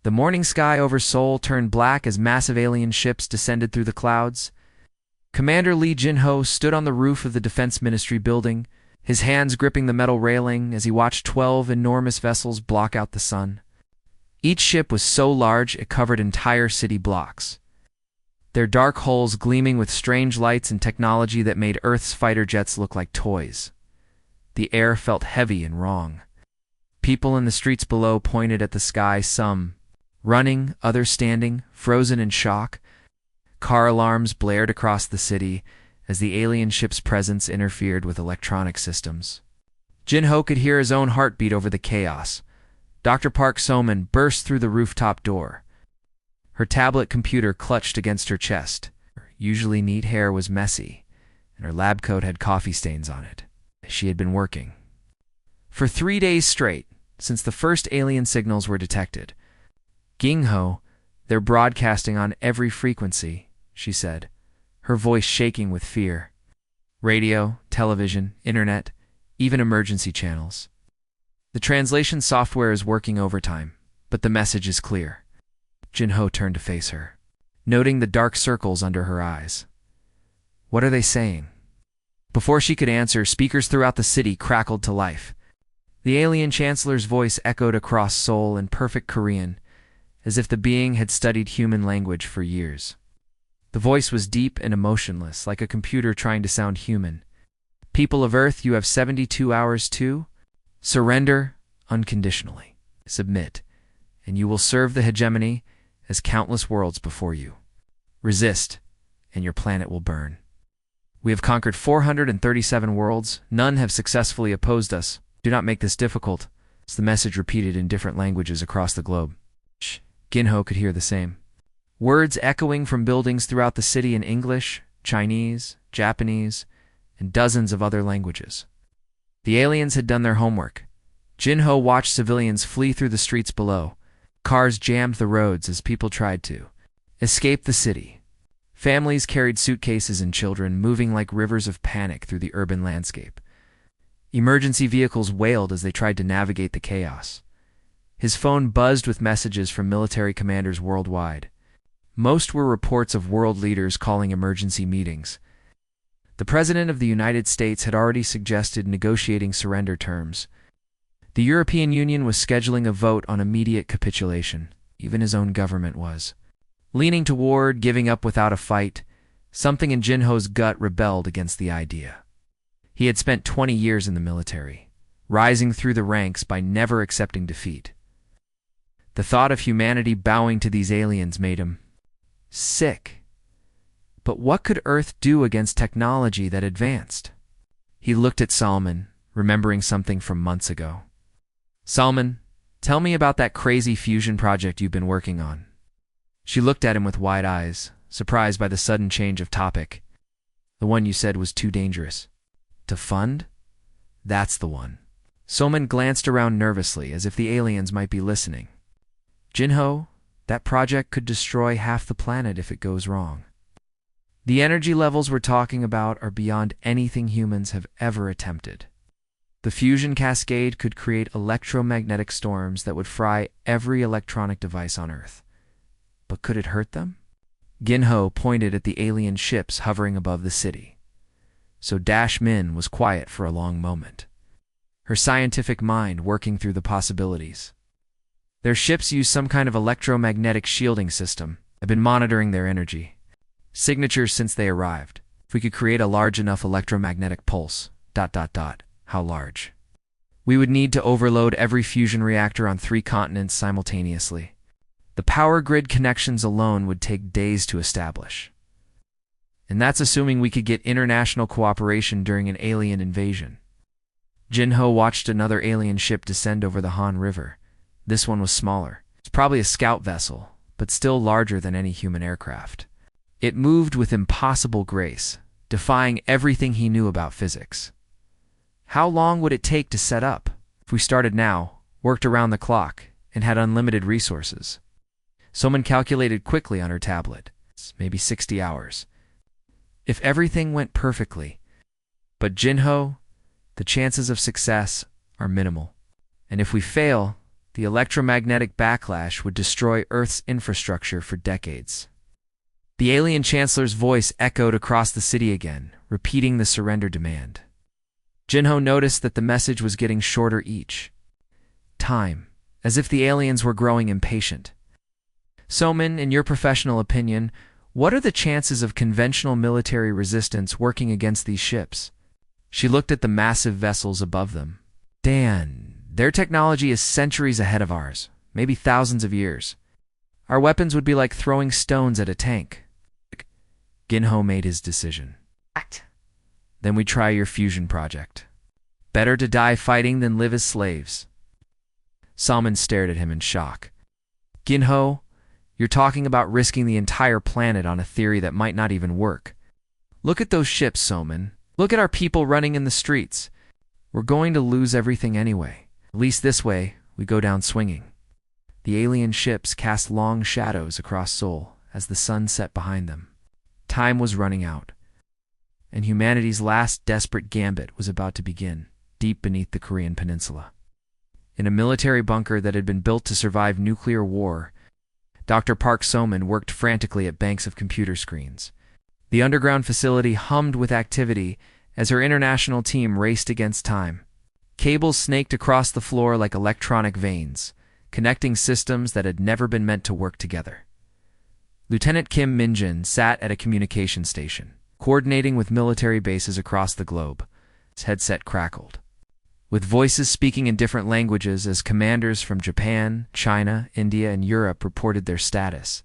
The morning sky over Seoul turned black as massive alien ships descended through the clouds. Commander Lee Jin-ho stood on the roof of the Defense Ministry building, his hands gripping the metal railing as he watched 12 enormous vessels block out the sun. Each ship was so large it covered entire city blocks, their dark hulls gleaming with strange lights and technology that made Earth's fighter jets look like toys. The air felt heavy and wrong. People in the streets below pointed at the sky, some running, others standing, frozen in shock. Car alarms blared across the city as the alien ship's presence interfered with electronic systems. Jin-ho could hear his own heartbeat over the chaos. Dr. Park So-min burst through the rooftop door. Her tablet computer clutched against her chest. Her usually neat hair was messy, and her lab coat had coffee stains on it. She had been working for 3 days straight, since the first alien signals were detected. "Ging-ho, they're broadcasting on every frequency," she said, her voice shaking with fear. "Radio, television, internet, even emergency channels. The translation software is working overtime, but the message is clear." Jin-ho turned to face her, noting the dark circles under her eyes. "What are they saying?" Before she could answer, speakers throughout the city crackled to life. The alien chancellor's voice echoed across Seoul in perfect Korean, as if the being had studied human language for years. The voice was deep and emotionless, like a computer trying to sound human. "People of Earth, you have 72 hours to surrender unconditionally. Submit, and you will serve the hegemony as countless worlds before you. Resist, and your planet will burn. We have conquered 437 worlds. None have successfully opposed us. Do not make this difficult." It's the message repeated in different languages across the globe. Jin-ho could hear the same. Words echoing from buildings throughout the city in English, Chinese, Japanese, and dozens of other languages. The aliens had done their homework. Jin-ho watched civilians flee through the streets below. Cars jammed the roads as people tried to escape the city. Families carried suitcases and children, moving like rivers of panic through the urban landscape. Emergency vehicles wailed as they tried to navigate the chaos. His phone buzzed with messages from military commanders worldwide. Most were reports of world leaders calling emergency meetings. The President of the United States had already suggested negotiating surrender terms. The European Union was scheduling a vote on immediate capitulation. Even his own government was leaning toward giving up without a fight. Something in Jin-ho's gut rebelled against the idea. He had spent 20 years in the military, rising through the ranks by never accepting defeat. The thought of humanity bowing to these aliens made him sick. But what could Earth do against technology that advanced? He looked at Salman, remembering something from months ago. "Salman, tell me about that crazy fusion project you've been working on." She looked at him with wide eyes, surprised by the sudden change of topic. "The one you said was too dangerous to fund? That's the one." Salman glanced around nervously, as if the aliens might be listening. "Jin-ho, that project could destroy half the planet if it goes wrong. The energy levels we're talking about are beyond anything humans have ever attempted. The fusion cascade could create electromagnetic storms that would fry every electronic device on Earth. But could it hurt them?" Jin-ho pointed at the alien ships hovering above the city. So Dash-min was quiet for a long moment, her scientific mind working through the possibilities. "Their ships use some kind of electromagnetic shielding system. I've been monitoring their energy signatures since they arrived. If we could create a large enough electromagnetic pulse, ... How large? We would need to overload every fusion reactor on 3 continents simultaneously. The power grid connections alone would take days to establish. And that's assuming we could get international cooperation during an alien invasion." Jin-ho watched another alien ship descend over the Han River. This one was smaller. It's probably a scout vessel, but still larger than any human aircraft. It moved with impossible grace, defying everything he knew about physics. How long would it take to set up? If we started now, worked around the clock, and had unlimited resources. Someone calculated quickly on her tablet. Maybe 60 hours. If everything went perfectly. But Jin-ho, the chances of success are minimal. And if we fail, The electromagnetic backlash would destroy Earth's infrastructure for decades. The alien chancellor's voice echoed across the city again, repeating the surrender demand. Jinho noticed that the message was getting shorter each time, as if the aliens were growing impatient. Soman, in your professional opinion, what are the chances of conventional military resistance working against these ships? She looked at the massive vessels above them. Dan, their technology is centuries ahead of ours, maybe thousands of years. Our weapons would be like throwing stones at a tank. Ginho made his decision. Then we try your fusion project. Better to die fighting than live as slaves. Salmon stared at him in shock. Ginho, you're talking about risking the entire planet on a theory that might not even work. Look at those ships, Soman. Look at our people running in the streets. We're going to lose everything anyway. At least this way, we go down swinging. The alien ships cast long shadows across Seoul as the sun set behind them. Time was running out, and humanity's last desperate gambit was about to begin, deep beneath the Korean peninsula. In a military bunker that had been built to survive nuclear war, Dr. Park Soman worked frantically at banks of computer screens. The underground facility hummed with activity as her international team raced against time. Cables snaked across the floor like electronic veins, connecting systems that had never been meant to work together. Lieutenant Kim Minjin sat at a communication station, coordinating with military bases across the globe. His headset crackled, with voices speaking in different languages as commanders from Japan, China, India, and Europe reported their status.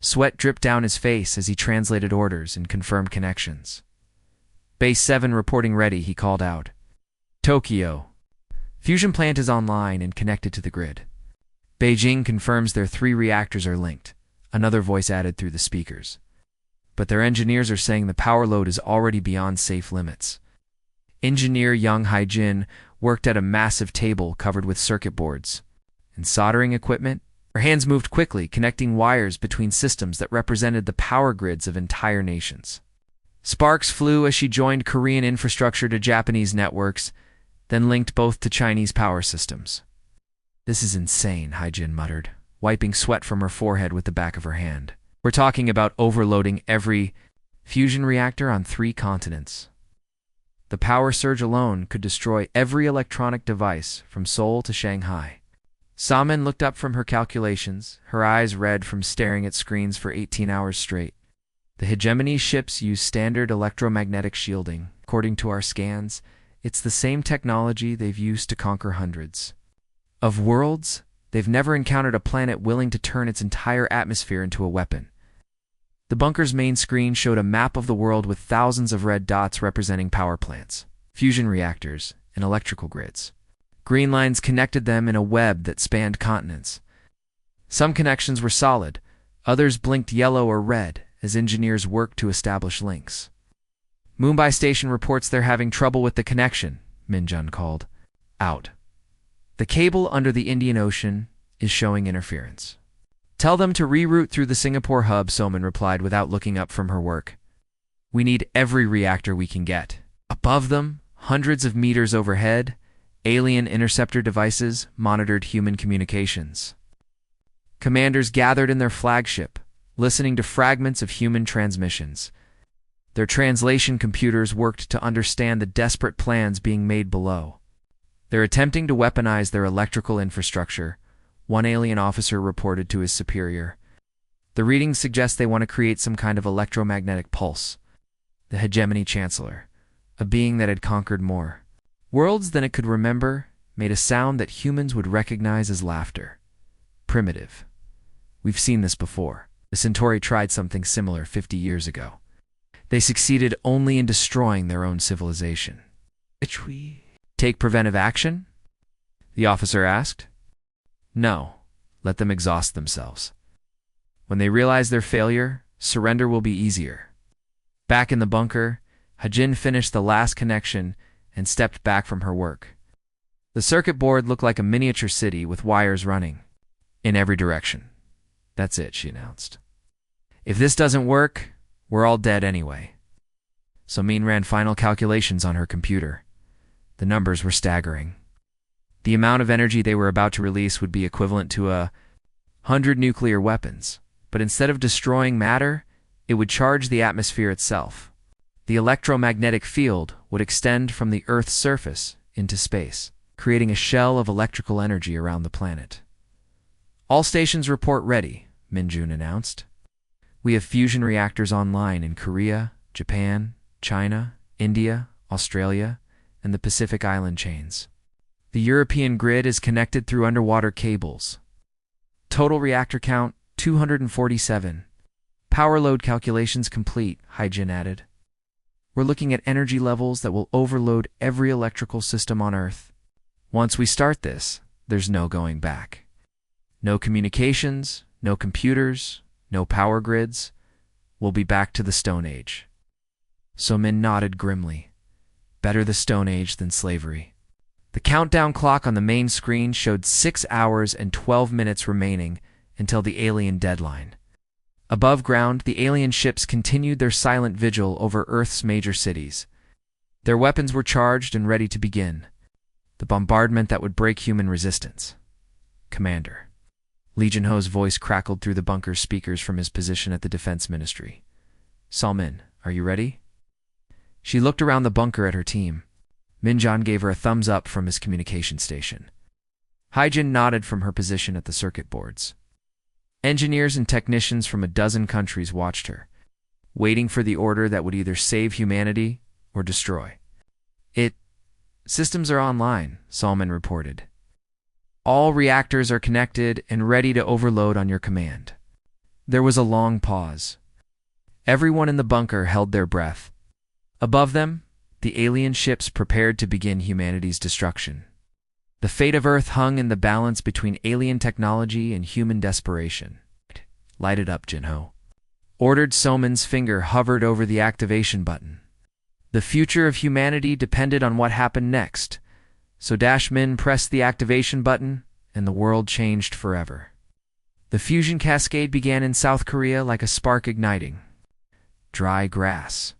Sweat dripped down his face as he translated orders and confirmed connections. Base 7 reporting ready, he called out. Tokyo. Fusion plant is online and connected to the grid. Beijing confirms their 3 reactors are linked, another voice added through the speakers. But their engineers are saying the power load is already beyond safe limits. Engineer Yang Haijin worked at a massive table covered with circuit boards and soldering equipment. Her hands moved quickly, connecting wires between systems that represented the power grids of entire nations. Sparks flew as she joined Korean infrastructure to Japanese networks, then linked both to Chinese power systems. This is insane, Haijin muttered, wiping sweat from her forehead with the back of her hand. We're talking about overloading every fusion reactor on 3 continents. The power surge alone could destroy every electronic device from Seoul to Shanghai. Saman looked up from her calculations, her eyes red from staring at screens for 18 hours straight. The hegemony ships use standard electromagnetic shielding. According to our scans, it's the same technology they've used to conquer hundreds of worlds. They've never encountered a planet willing to turn its entire atmosphere into a weapon. The bunker's main screen showed a map of the world with thousands of red dots representing power plants, fusion reactors, and electrical grids. Green lines connected them in a web that spanned continents. Some connections were solid, others blinked yellow or red as engineers worked to establish links. Mumbai Station reports they're having trouble with the connection, Minjun called out. The cable under the Indian Ocean is showing interference. Tell them to reroute through the Singapore hub, Soman replied without looking up from her work. We need every reactor we can get. Above them, hundreds of meters overhead, alien interceptor devices monitored human communications. Commanders gathered in their flagship, listening to fragments of human transmissions. Their translation computers worked to understand the desperate plans being made below. They're attempting to weaponize their electrical infrastructure, one alien officer reported to his superior. The readings suggest they want to create some kind of electromagnetic pulse. The hegemony chancellor, a being that had conquered more worlds than it could remember, made a sound that humans would recognize as laughter. Primitive. We've seen this before. The Centauri tried something similar 50 years ago. They succeeded only in destroying their own civilization. Which we take preventive action? The officer asked. No, let them exhaust themselves. When they realize their failure, surrender will be easier. Back in the bunker, Hajin finished the last connection and stepped back from her work. The circuit board looked like a miniature city with wires running in every direction. That's it, she announced. If this doesn't work, we're all dead anyway. So Min ran final calculations on her computer. The numbers were staggering. The amount of energy they were about to release would be equivalent to 100 nuclear weapons, but instead of destroying matter, it would charge the atmosphere itself. The electromagnetic field would extend from the Earth's surface into space, creating a shell of electrical energy around the planet. "All stations report ready," Minjun announced. "We have fusion reactors online in Korea, Japan, China, India, Australia, and the Pacific Island chains. The European grid is connected through underwater cables. Total reactor count, 247. Power load calculations complete," Hyjin added. "We're looking at energy levels that will overload every electrical system on Earth. Once we start this, there's no going back. No communications, no computers, no power grids. We'll be back to the Stone Age." So-min nodded grimly. Better the Stone Age than slavery. The countdown clock on the main screen showed 6 hours and 12 minutes remaining until the alien deadline. Above ground, the alien ships continued their silent vigil over Earth's major cities. Their weapons were charged and ready to begin. The bombardment that would break human resistance. "Commander." Lee Jin-ho's voice crackled through the bunker's speakers from his position at the Defense Ministry. "Salmin, are you ready?" She looked around the bunker at her team. Minjan gave her a thumbs up from his communication station. Hyjin nodded from her position at the circuit boards. Engineers and technicians from a dozen countries watched her, waiting for the order that would either save humanity or destroy it. "Systems are online," Salman reported. "All reactors are connected and ready to overload on your command." There was a long pause. Everyone in the bunker held their breath. Above them, the alien ships prepared to begin humanity's destruction. The fate of Earth hung in the balance between alien technology and human desperation. "Light it up, Jin-ho," ordered Soman's finger hovered over the activation button. The future of humanity depended on what happened next, so Min pressed the activation button, and the world changed forever. The fusion cascade began in South Korea like a spark igniting. Dry grass.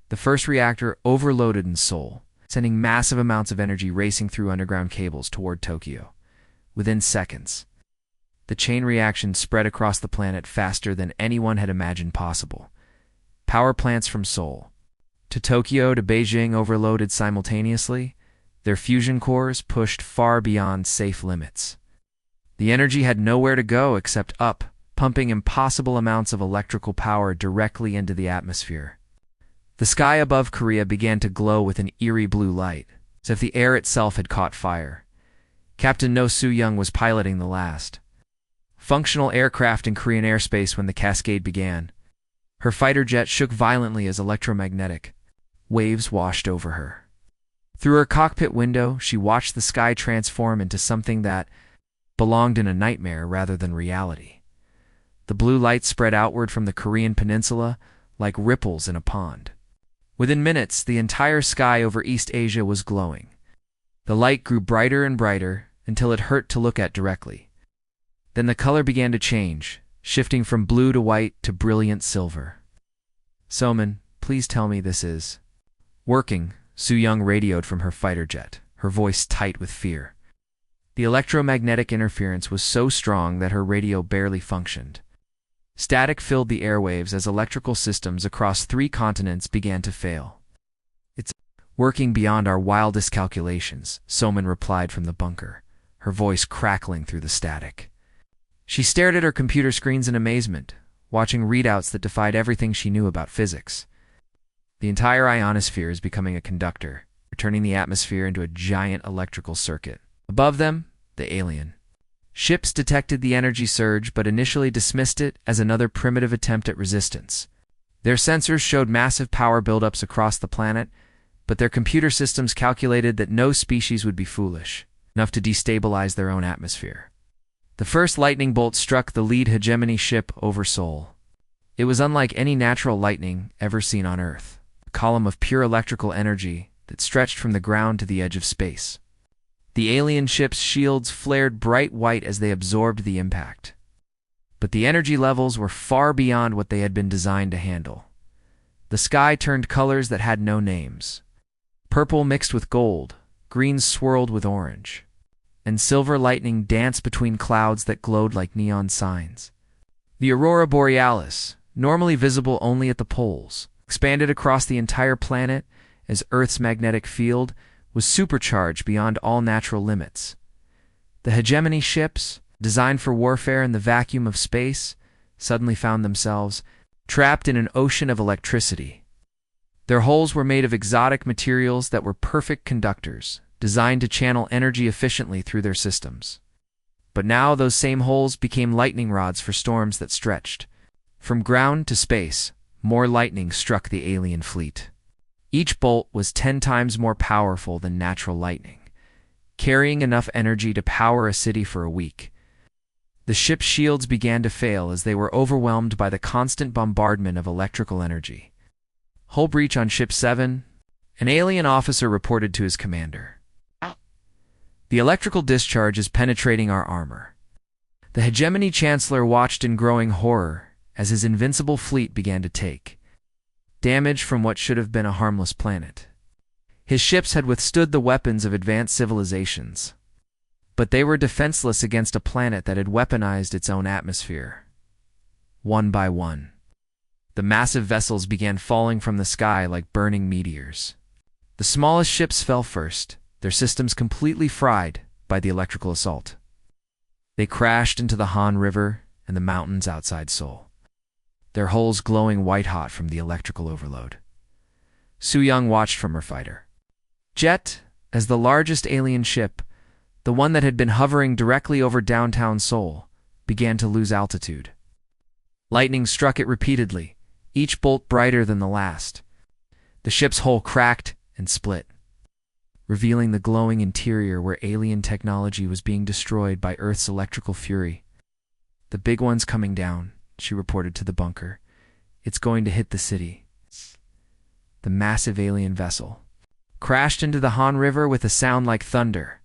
The first reactor overloaded in Seoul, sending massive amounts of energy racing through underground cables toward Tokyo. Within seconds, the chain reaction spread across the planet faster than anyone had imagined possible. Power plants from Seoul to Tokyo to Beijing overloaded simultaneously, their fusion cores pushed far beyond safe limits. The energy had nowhere to go except up, pumping impossible amounts of electrical power directly into the atmosphere. The sky above Korea began to glow with an eerie blue light, as if the air itself had caught fire. Captain No Soo-young was piloting the last functional aircraft in Korean airspace when the cascade began. Her fighter jet shook violently as electromagnetic waves washed over her. Through her cockpit window, she watched the sky transform into something that belonged in a nightmare rather than reality. The blue light spread outward from the Korean peninsula like ripples in a pond. Within minutes, the entire sky over East Asia was glowing. The light grew brighter and brighter until it hurt to look at directly. Then the color began to change, shifting from blue to white to brilliant silver. "Soman, please tell me this is working," Soo-young radioed from her fighter jet, her voice tight with fear. The electromagnetic interference was so strong that her radio barely functioned. Static filled the airwaves as electrical systems across 3 continents began to fail. "It's working beyond our wildest calculations," Soman replied from the bunker, her voice crackling through the static. She stared at her computer screens in amazement, watching readouts that defied everything she knew about physics. The entire ionosphere is becoming a conductor, turning the atmosphere into a giant electrical circuit. Above them, the alien ships detected the energy surge but initially dismissed it as another primitive attempt at resistance. Their sensors showed massive power buildups across the planet, but their computer systems calculated that no species would be foolish enough to destabilize their own atmosphere. The first lightning bolt struck the lead hegemony ship over Seoul. It was unlike any natural lightning ever seen on Earth, a column of pure electrical energy that stretched from the ground to the edge of space. The alien ship's shields flared bright white as they absorbed the impact. But the energy levels were far beyond what they had been designed to handle. The sky turned colors that had no names. Purple mixed with gold, green swirled with orange. and silver lightning danced between clouds that glowed like neon signs. The aurora borealis, normally visible only at the poles, expanded across the entire planet as Earth's magnetic field was supercharged beyond all natural limits. The hegemony ships, designed for warfare in the vacuum of space, suddenly found themselves trapped in an ocean of electricity. Their hulls were made of exotic materials that were perfect conductors, designed to channel energy efficiently through their systems. But now those same hulls became lightning rods for storms that stretched. From ground to space, more lightning struck the alien fleet. Each bolt was 10 times more powerful than natural lightning, carrying enough energy to power a city for a week. The ship's shields began to fail as they were overwhelmed by the constant bombardment of electrical energy. Hull breach on Ship 7, an alien officer reported to his commander. The electrical discharge is penetrating our armor. The hegemony chancellor watched in growing horror as his invincible fleet began to take damage from what should have been a harmless planet. His ships had withstood the weapons of advanced civilizations, but they were defenseless against a planet that had weaponized its own atmosphere. One by one, the massive vessels began falling from the sky like burning meteors. The smallest ships fell first, their systems completely fried by the electrical assault. They crashed into the Han River and the mountains outside Seoul, their hulls glowing white-hot from the electrical overload. Su-young watched from her fighter jet as the largest alien ship, the one that had been hovering directly over downtown Seoul, began to lose altitude. Lightning struck it repeatedly, each bolt brighter than the last. The ship's hull cracked and split, revealing the glowing interior where alien technology was being destroyed by Earth's electrical fury. "The big one's coming down," she reported to the bunker. "It's going to hit the city." The massive alien vessel crashed into the Han River with a sound like thunder.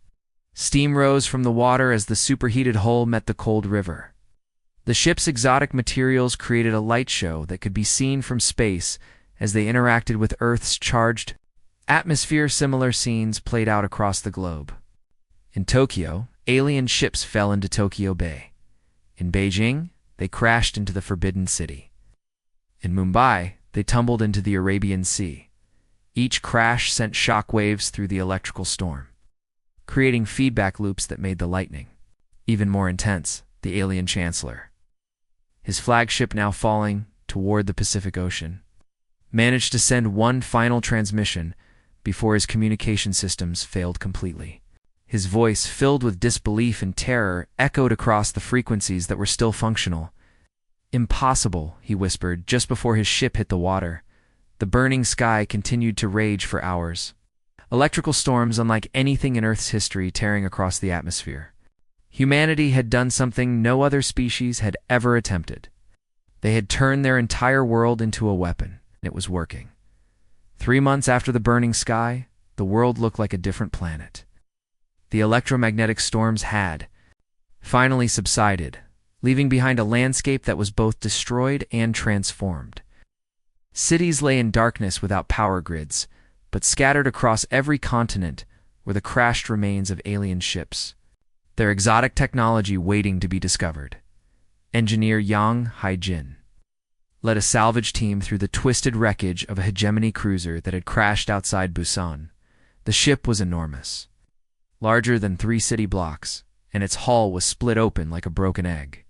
Steam rose from the water as the superheated hull met the cold river. The ship's exotic materials created a light show that could be seen from space as they interacted with Earth's charged atmosphere. Similar scenes played out across the globe. In Tokyo, alien ships fell into Tokyo Bay. In Beijing, they crashed into the Forbidden City. In Mumbai, they tumbled into the Arabian Sea. Each crash sent shock waves through the electrical storm, creating feedback loops that made the lightning even more intense. The alien chancellor, his flagship now falling toward the Pacific Ocean, managed to send one final transmission before his communication systems failed completely. His voice, filled with disbelief and terror, echoed across the frequencies that were still functional. "Impossible," he whispered just before his ship hit the water. The burning sky continued to rage for hours. Electrical storms unlike anything in Earth's history tearing across the atmosphere. Humanity had done something no other species had ever attempted. They had turned their entire world into a weapon, and it was working. 3 months after the burning sky, the world looked like a different planet. The electromagnetic storms had finally subsided, leaving behind a landscape that was both destroyed and transformed. Cities lay in darkness without power grids, but scattered across every continent were the crashed remains of alien ships, their exotic technology waiting to be discovered. Engineer Yang Haijin led a salvage team through the twisted wreckage of a hegemony cruiser that had crashed outside Busan. The ship was enormous, larger than 3 city blocks, and its hull was split open like a broken egg.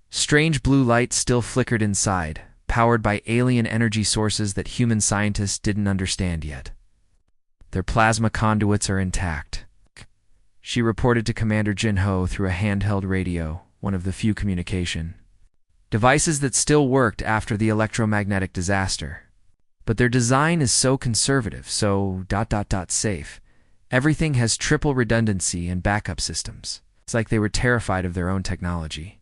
Strange blue lights still flickered inside, powered by alien energy sources that human scientists didn't understand yet. "Their plasma conduits are intact," she reported to Commander Jin-ho through a handheld radio, one of the few communication devices that still worked after the electromagnetic disaster. "But their design is so conservative, so safe. Everything has triple redundancy and backup systems. It's like they were terrified of their own technology."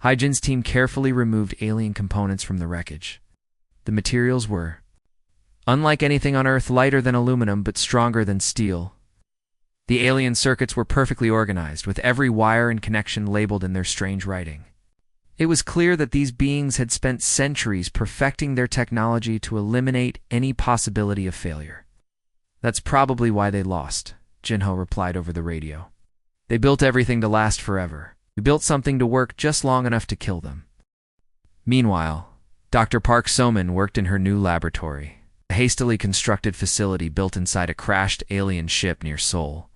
Haijin's team carefully removed alien components from the wreckage. The materials were, unlike anything on Earth, lighter than aluminum but stronger than steel. The alien circuits were perfectly organized, with every wire and connection labeled in their strange writing. It was clear that these beings had spent centuries perfecting their technology to eliminate any possibility of failure. "That's probably why they lost," Jin-ho replied over the radio. They built everything to last forever. We built something to work just long enough to kill them. Meanwhile, Dr. Park So-min worked in her new laboratory, a hastily constructed facility built inside a crashed alien ship near Seoul.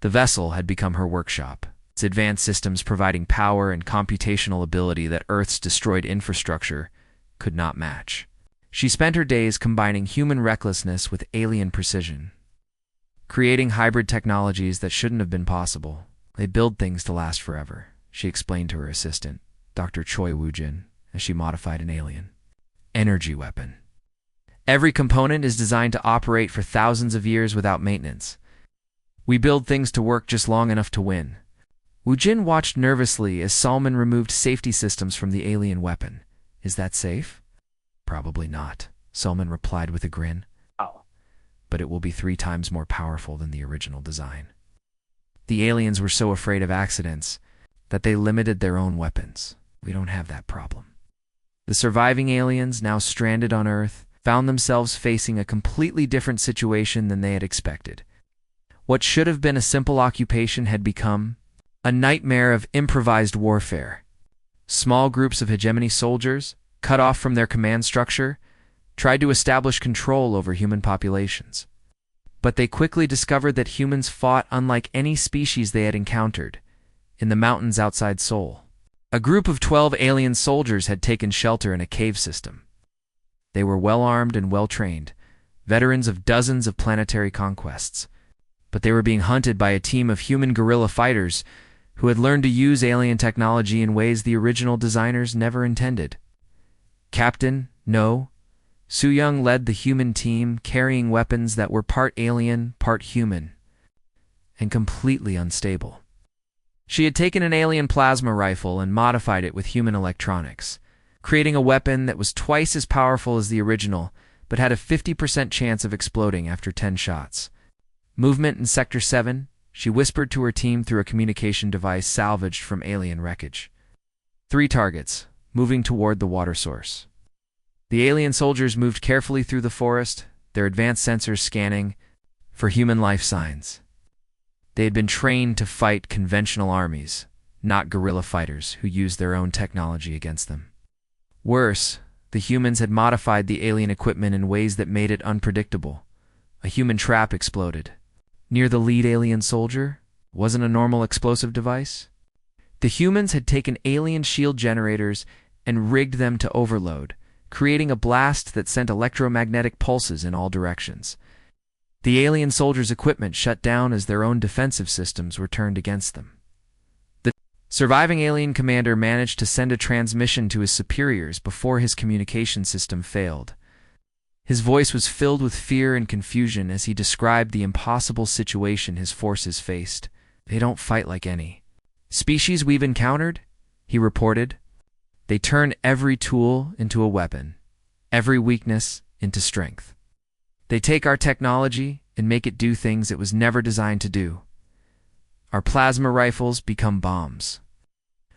The vessel had become her workshop, its advanced systems providing power and computational ability that Earth's destroyed infrastructure could not match. She spent her days combining human recklessness with alien precision, creating hybrid technologies that shouldn't have been possible. They build things to last forever, she explained to her assistant, Dr. Choi Woo-jin, as she modified an alien energy weapon. Every component is designed to operate for thousands of years without maintenance. We build things to work just long enough to win. Woo-jin watched nervously as Salman removed safety systems from the alien weapon. Is that safe? Probably not, Salman replied with a grin. Oh. But it will be 3 times more powerful than the original design. The aliens were so afraid of accidents that they limited their own weapons. We don't have that problem. The surviving aliens, now stranded on Earth, found themselves facing a completely different situation than they had expected. What should have been a simple occupation had become a nightmare of improvised warfare. Small groups of hegemony soldiers, cut off from their command structure, tried to establish control over human populations. But they quickly discovered that humans fought unlike any species they had encountered in the mountains outside Seoul. A group of 12 alien soldiers had taken shelter in a cave system. They were well-armed and well-trained, veterans of dozens of planetary conquests. But they were being hunted by a team of human guerrilla fighters who had learned to use alien technology in ways the original designers never intended. Captain No Soo-young led the human team, carrying weapons that were part alien, part human, and completely unstable. She had taken an alien plasma rifle and modified it with human electronics, creating a weapon that was twice as powerful as the original, but had a 50% chance of exploding after 10 shots. Movement in Sector 7, she whispered to her team through a communication device salvaged from alien wreckage. 3 targets, moving toward the water source. The alien soldiers moved carefully through the forest, their advanced sensors scanning for human life signs. They had been trained to fight conventional armies, not guerrilla fighters who used their own technology against them. Worse, the humans had modified the alien equipment in ways that made it unpredictable. A human trap exploded. Near the lead alien soldier wasn't a normal explosive device. The humans had taken alien shield generators and rigged them to overload, creating a blast that sent electromagnetic pulses in all directions. The alien soldiers' equipment shut down as their own defensive systems were turned against them. The surviving alien commander managed to send a transmission to his superiors before his communication system failed. His voice was filled with fear and confusion as he described the impossible situation his forces faced. They don't fight like any species we've encountered, he reported. They turn every tool into a weapon, every weakness into strength. They take our technology and make it do things it was never designed to do. Our plasma rifles become bombs.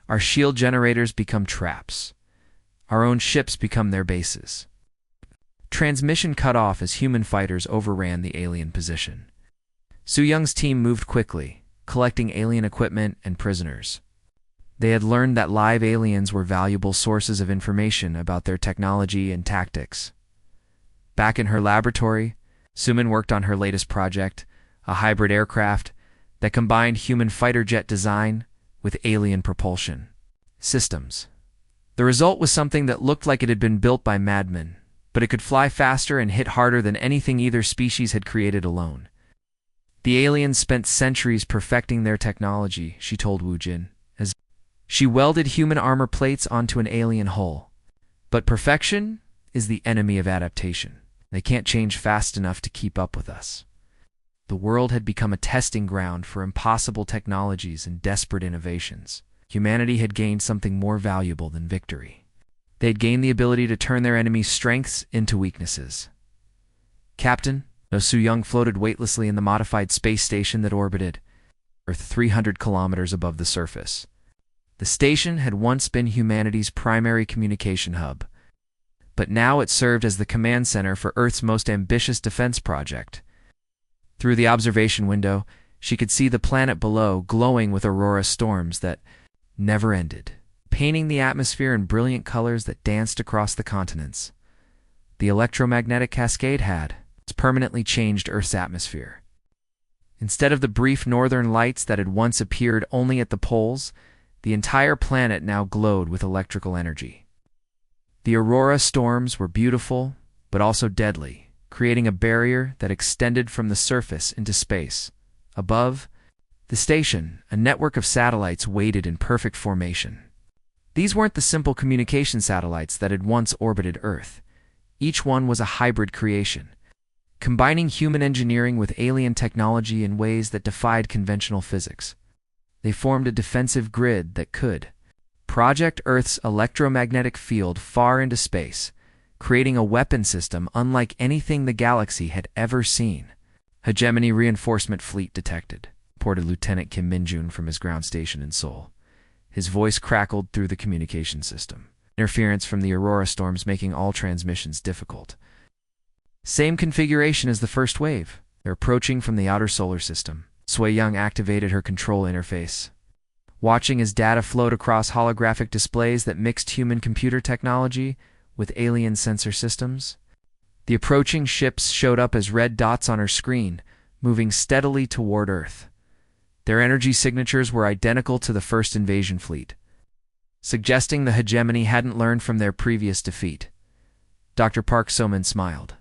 Our shield generators become traps. Our own ships become their bases. Transmission cut off as human fighters overran the alien position. Soo-young's team moved quickly, collecting alien equipment and prisoners. They had learned that live aliens were valuable sources of information about their technology and tactics. Back in her laboratory, Soo-min worked on her latest project, a hybrid aircraft that combined human fighter jet design with alien propulsion systems. The result was something that looked like it had been built by madmen, but it could fly faster and hit harder than anything either species had created alone. The aliens spent centuries perfecting their technology, she told Woo-jin, as she welded human armor plates onto an alien hull. But perfection is the enemy of adaptation. They can't change fast enough to keep up with us. The world had become a testing ground for impossible technologies and desperate innovations. Humanity had gained something more valuable than victory. They had gained the ability to turn their enemies' strengths into weaknesses. Captain, No Soo-young floated weightlessly in the modified space station that orbited Earth 300 kilometers above the surface. The station had once been humanity's primary communication hub, but now it served as the command center for Earth's most ambitious defense project. Through the observation window, She could see the planet below glowing with aurora storms that never ended, painting the atmosphere in brilliant colors that danced across the continents. The electromagnetic cascade had permanently changed Earth's atmosphere. Instead of the brief northern lights that had once appeared only at the poles, the entire planet now glowed with electrical energy. The aurora storms were beautiful, but also deadly, creating a barrier that extended from the surface into space. Above the station, a network of satellites waited in perfect formation. These weren't the simple communication satellites that had once orbited Earth. Each one was a hybrid creation, combining human engineering with alien technology in ways that defied conventional physics. They formed a defensive grid that could project Earth's electromagnetic field far into space, creating a weapon system unlike anything the galaxy had ever seen. Hegemony Reinforcement Fleet detected, reported Lieutenant Kim Min-jun from his ground station in Seoul. His voice crackled through the communication system, interference from the aurora storms making all transmissions difficult. Same configuration as the first wave. They're approaching from the outer solar system. Sui Young activated her control interface, watching as data flowed across holographic displays that mixed human-computer technology with alien sensor systems. The approaching ships showed up as red dots on her screen, moving steadily toward Earth. Their energy signatures were identical to the first invasion fleet, suggesting the hegemony hadn't learned from their previous defeat. Dr. Park So-min smiled.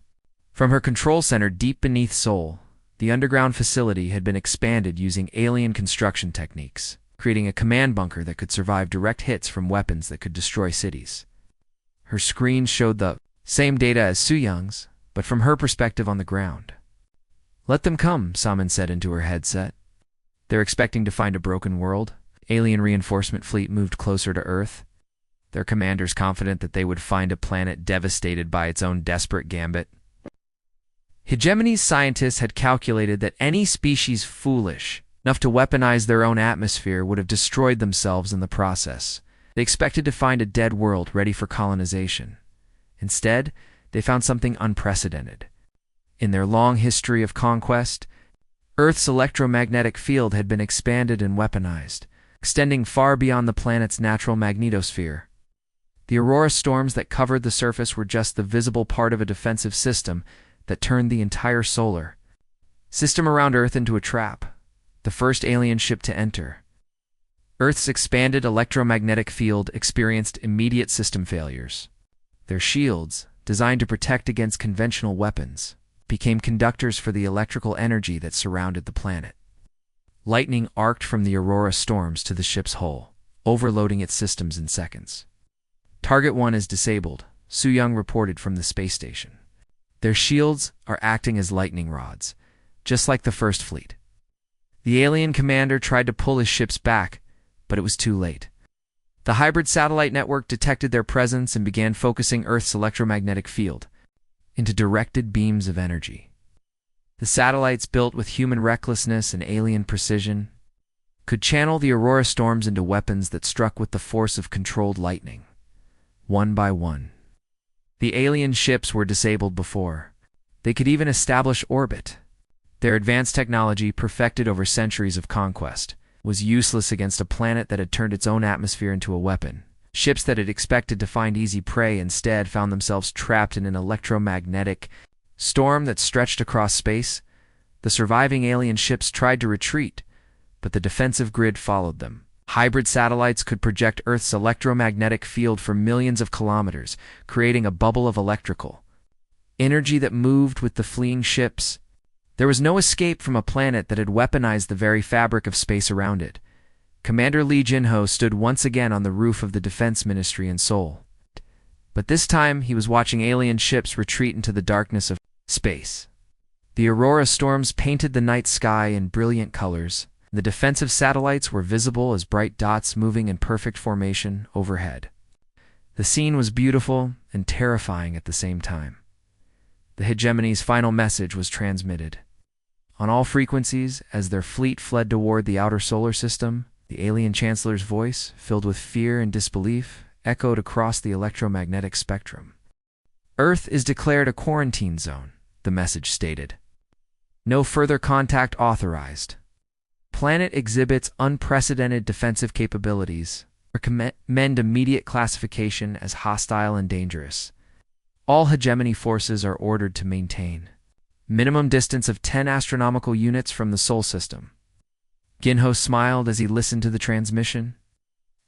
From her control center deep beneath Seoul, the underground facility had been expanded using alien construction techniques, creating a command bunker that could survive direct hits from weapons that could destroy cities. Her screen showed the same data as Su-young's, but from her perspective on the ground. "Let them come," So-min said into her headset. "They're expecting to find a broken world." Alien reinforcement fleet moved closer to Earth, their commanders confident that they would find a planet devastated by its own desperate gambit. Hegemony's scientists had calculated that any species foolish enough to weaponize their own atmosphere would have destroyed themselves in the process. They expected to find a dead world ready for colonization. Instead, they found something unprecedented. In their long history of conquest, Earth's electromagnetic field had been expanded and weaponized, extending far beyond the planet's natural magnetosphere. The aurora storms that covered the surface were just the visible part of a defensive system that turned the entire solar system around Earth into a trap, the first alien ship to enter. Earth's expanded electromagnetic field experienced immediate system failures. Their shields, designed to protect against conventional weapons, became conductors for the electrical energy that surrounded the planet. Lightning arced from the aurora storms to the ship's hull, overloading its systems in seconds. "Target 1 is disabled," Su-young reported from the space station. "Their shields are acting as lightning rods, just like the first fleet." The alien commander tried to pull his ships back, but it was too late. The hybrid satellite network detected their presence and began focusing Earth's electromagnetic field into directed beams of energy. The satellites, built with human recklessness and alien precision, could channel the aurora storms into weapons that struck with the force of controlled lightning. One by one, the alien ships were disabled before they could even establish orbit. Their advanced technology, perfected over centuries of conquest, was useless against a planet that had turned its own atmosphere into a weapon. Ships that had expected to find easy prey instead found themselves trapped in an electromagnetic storm that stretched across space. The surviving alien ships tried to retreat, but the defensive grid followed them. Hybrid satellites could project Earth's electromagnetic field for millions of kilometers, creating a bubble of electrical energy that moved with the fleeing ships. There was no escape from a planet that had weaponized the very fabric of space around it. Commander Lee Jin-ho stood once again on the roof of the Defense Ministry in Seoul. But this time, he was watching alien ships retreat into the darkness of space. The aurora storms painted the night sky in brilliant colors. The defensive satellites were visible as bright dots moving in perfect formation overhead. The scene was beautiful and terrifying at the same time. The hegemony's final message was transmitted on all frequencies as their fleet fled toward the outer solar system. The alien chancellor's voice, filled with fear and disbelief, echoed across the electromagnetic spectrum. "Earth is declared a quarantine zone," the message stated. "No further contact authorized." planet exhibits unprecedented defensive capabilities. Recommend immediate classification as hostile and dangerous. All hegemony forces are ordered to maintain minimum distance of 10 astronomical units from the Sol system. Ginho smiled as he listened to the transmission.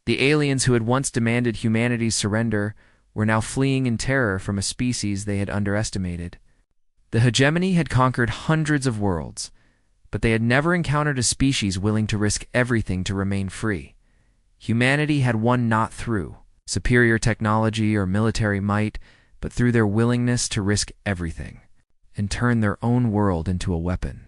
The aliens who had once demanded humanity's surrender were now fleeing in terror from a species they had underestimated. The hegemony had conquered hundreds of worlds, but they had never encountered a species willing to risk everything to remain free. Humanity had won not through superior technology or military might, but through their willingness to risk everything and turn their own world into a weapon.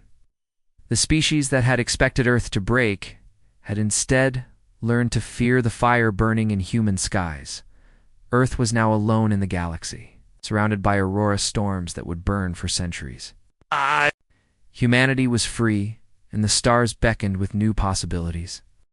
The species that had expected Earth to break had instead learned to fear the fire burning in human skies. Earth was now alone in the galaxy, surrounded by aurora storms that would burn for centuries. Humanity was free, and the stars beckoned with new possibilities.